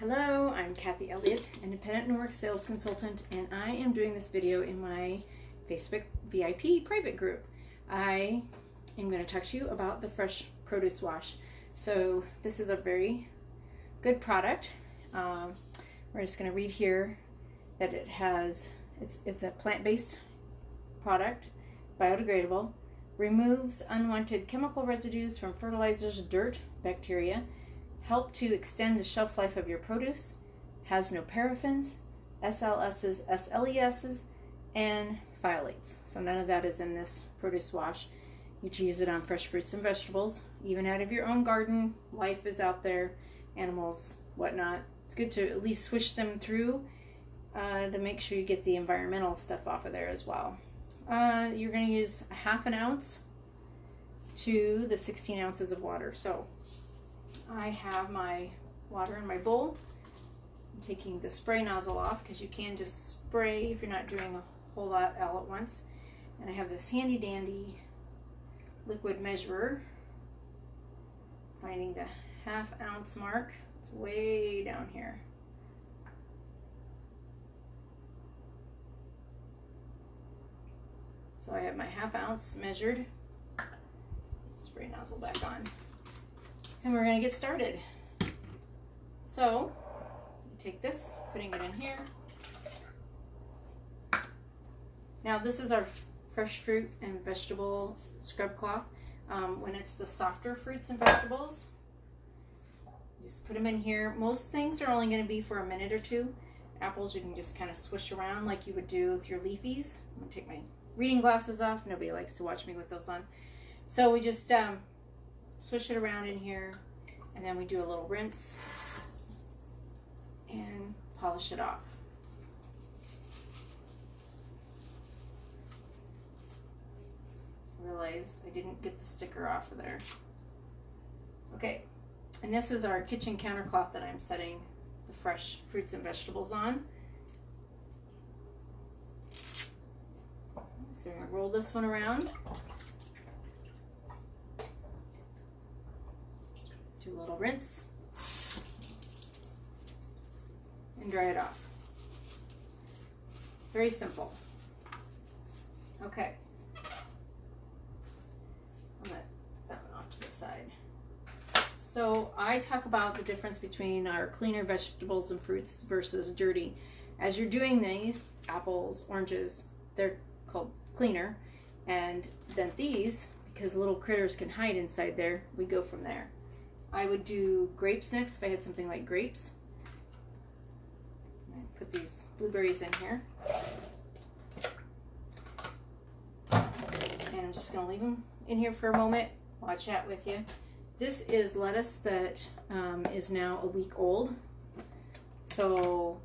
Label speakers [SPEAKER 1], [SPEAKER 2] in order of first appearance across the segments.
[SPEAKER 1] Hello, I'm Kathy Elliott, independent Norwex sales consultant, and I am doing this video in my Facebook VIP private group. I am going to talk to you about the Fresh Produce Wash. So this is a very good product. We're just going to read here that it has, it's a plant-based product, biodegradable, removes unwanted chemical residues from fertilizers, dirt, bacteria, help to extend the shelf life of your produce, has no paraffins, SLSs, SLESs, and phthalates. So none of that is in this produce wash. You can use it on fresh fruits and vegetables, even out of your own garden. Life is out there, animals, whatnot. It's good to at least swish them through to make sure you get the environmental stuff off of there as well. You're going to use a half an ounce to the 16 ounces of water. So I have my water in my bowl. I'm taking the spray nozzle off because you can just spray if you're not doing a whole lot all at once. And I have this handy dandy liquid measurer. Finding the half ounce mark. It's way down here. So I have my half ounce measured. Spray nozzle back on. And we're going to get started. So, you take this, putting it in here. Now this is our fresh fruit and vegetable scrub cloth. When it's the softer fruits and vegetables, just put them in here. Most things are only going to be for a minute or two. Apples you can just kind of swish around like you would do with your leafies. I'm going to take my reading glasses off. Nobody likes to watch me with those on. So we just swish it around in here, and then we do a little rinse and polish it off. I realize I didn't get the sticker off of there. Okay, and this is our kitchen countercloth that I'm setting the fresh fruits and vegetables on. So we're going to roll this one around. Do a little rinse and dry it off. Very simple. Okay. I'll let that one off to the side. So I talk about the difference between our cleaner vegetables and fruits versus dirty. As you're doing these, apples, oranges, they're called cleaner. And then these, because little critters can hide inside there, we go from there. I would do grapes next if I had something like grapes. I put these blueberries in here. And I'm just going to leave them in here for a moment while I chat with you. This is lettuce that is now a week old. So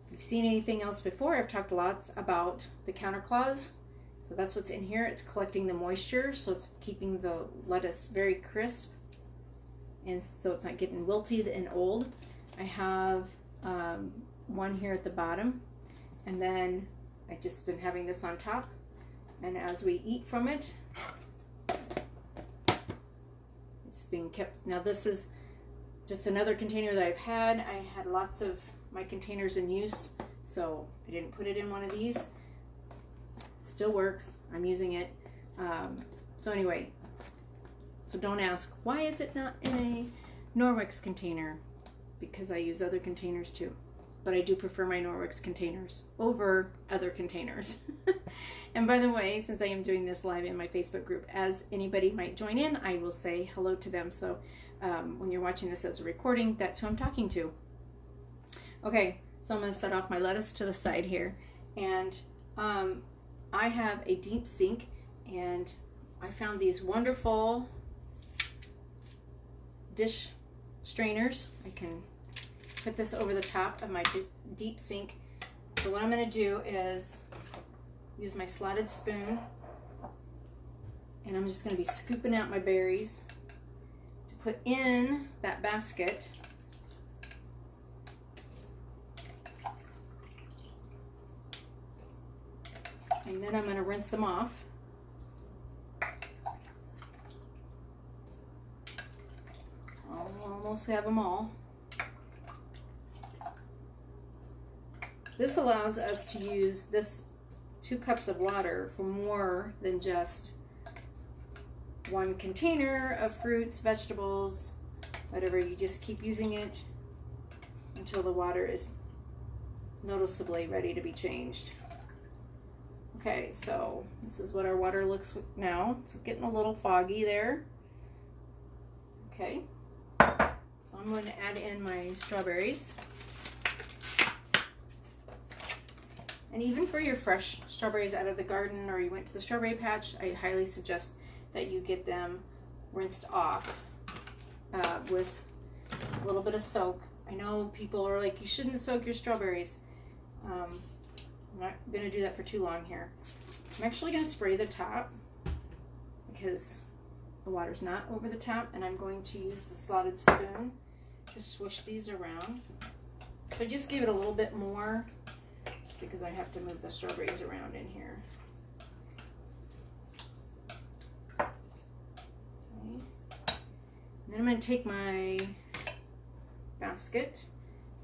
[SPEAKER 1] if you've seen anything else before, I've talked lots about the countercloths. So that's what's in here. It's collecting the moisture, so it's keeping the lettuce very crisp, and so it's not getting wilted and old. I have one here at the bottom, and then I've just been having this on top, and as we eat from it, it's being kept. Now this is just another container that I've had. I had lots of my containers in use, so I didn't put it in one of these. It still works. I'm using it. So anyway, so don't ask, why is it not in a Norwex container? Because I use other containers too. But I do prefer my Norwex containers over other containers. And by the way, since I am doing this live in my Facebook group, as anybody might join in, I will say hello to them. So when you're watching this as a recording, that's who I'm talking to. Okay, so I'm going to set off my lettuce to the side here. And I have a deep sink, and I found these wonderful dish strainers. I can put this over the top of my deep sink. So what I'm going to do is use my slotted spoon, and I'm just going to be scooping out my berries to put in that basket. And then I'm going to rinse them off. I'll almost have them all. This allows us to use this 2 cups of water for more than just 1 container of fruits, vegetables, whatever. You just keep using it until the water is noticeably ready to be changed. Okay, so this is what our water looks now. It's getting a little foggy there. Okay, so I'm going to add in my strawberries. And even for your fresh strawberries out of the garden, or you went to the strawberry patch, I highly suggest that you get them rinsed off with a little bit of soak. I know people are like, you shouldn't soak your strawberries. I'm not going to do that for too long here. I'm actually going to spray the top because the water's not over the top, and I'm going to use the slotted spoon to swish these around. So I just give it a little bit more, just because I have to move the strawberries around in here. Okay. And then I'm going to take my basket,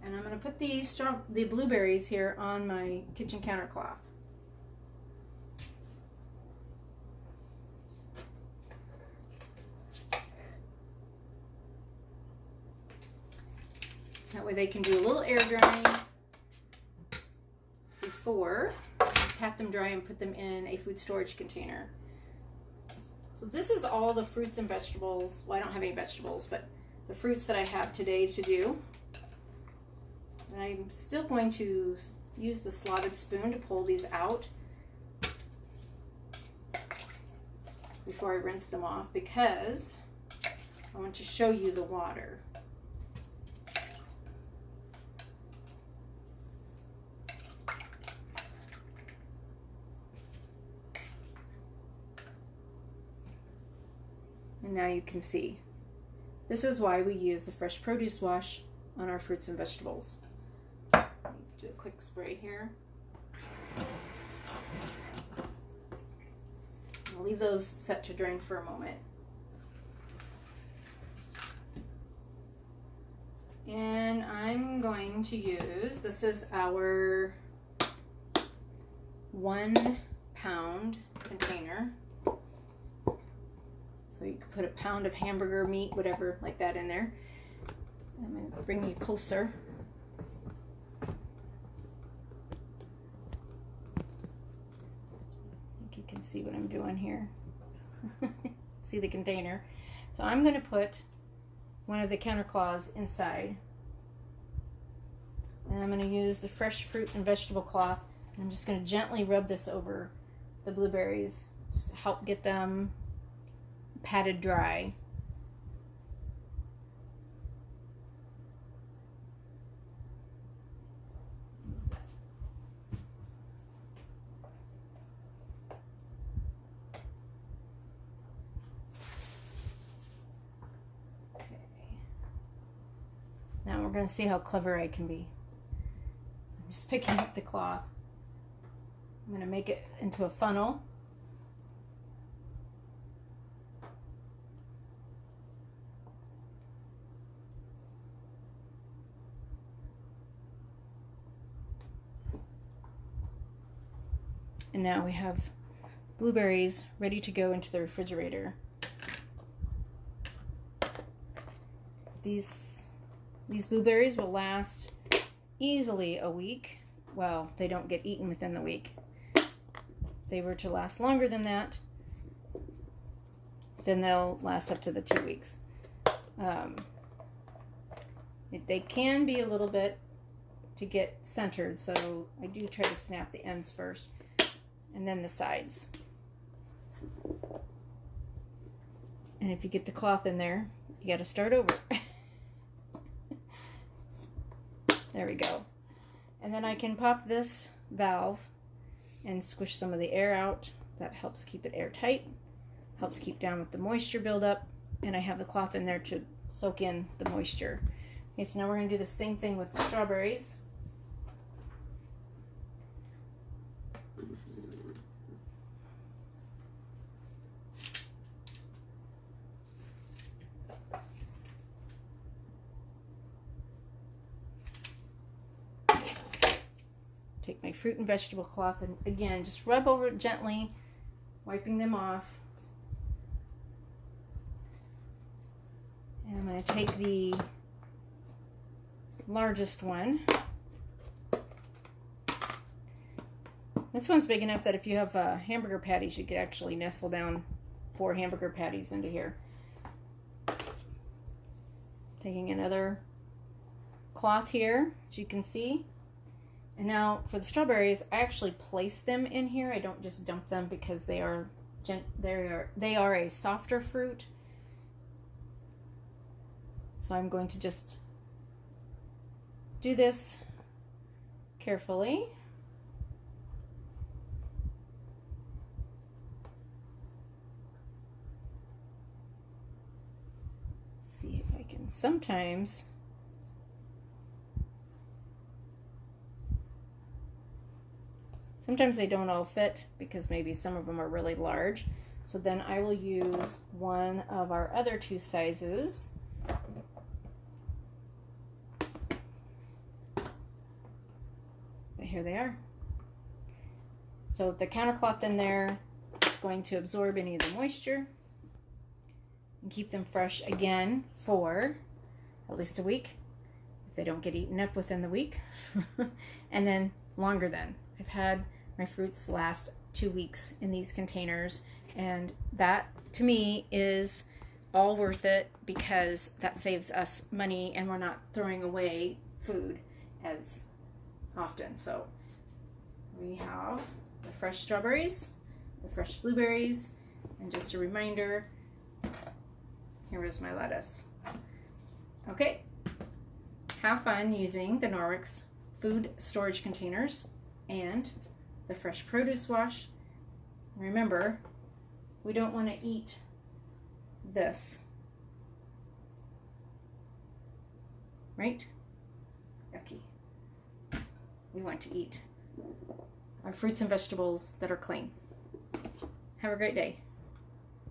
[SPEAKER 1] and I'm going to put the blueberries here on my kitchen counter cloth. That way they can do a little air drying before I pat them dry and put them in a food storage container. So this is all the fruits and vegetables. Well, I don't have any vegetables, but the fruits that I have today to do. And I'm still going to use the slotted spoon to pull these out before I rinse them off, because I want to show you the water. And now you can see. This is why we use the Fresh Produce Wash on our fruits and vegetables. Do a quick spray here. I'll leave those set to drain for a moment. And I'm going to use, this is our 1 pound container. So you could put a pound of hamburger meat, whatever, like that in there. I'm going to bring you closer. I think you can see what I'm doing here. See the container. So I'm going to put one of the counter claws inside. And I'm going to use the fresh fruit and vegetable cloth. And I'm just going to gently rub this over the blueberries just to help get them patted dry. Okay. Now we're going to see how clever I can be. So I'm just picking up the cloth. I'm going to make it into a funnel. And now we have blueberries ready to go into the refrigerator. These blueberries will last easily a week. Well, they don't get eaten within the week. If they were to last longer than that, then they'll last up to the 2 weeks. They can be a little bit to get centered, so I do try to snap the ends first. And then the sides. And if you get the cloth in there, you got to start over. There we go. And then I can pop this valve and squish some of the air out. That helps keep it airtight, helps keep down with the moisture buildup, and I have the cloth in there to soak in the moisture. Okay, so now we're going to do the same thing with the strawberries. Take my fruit and vegetable cloth and again, just rub over it gently, wiping them off. And I'm going to take the largest one. This one's big enough that if you have hamburger patties, you could actually nestle down 4 hamburger patties into here. Taking another cloth here, as you can see. And now for the strawberries, I actually place them in here. I don't just dump them because they are a softer fruit. So I'm going to just do this carefully. See if I can sometimes they don't all fit because maybe some of them are really large. So then I will use one of our other 2 sizes. But here they are. So the countercloth in there is going to absorb any of the moisture and keep them fresh again for at least a week if they don't get eaten up within the week. And then longer than. I've had my fruits last 2 weeks in these containers, and that to me is all worth it because that saves us money and we're not throwing away food as often. So we have the fresh strawberries, the fresh blueberries, and just a reminder, here is my lettuce. Okay, have fun using the Norwex food storage containers and the Fresh Produce Wash. Remember, we don't want to eat this, right? Yucky. We want to eat our fruits and vegetables that are clean. Have a great day.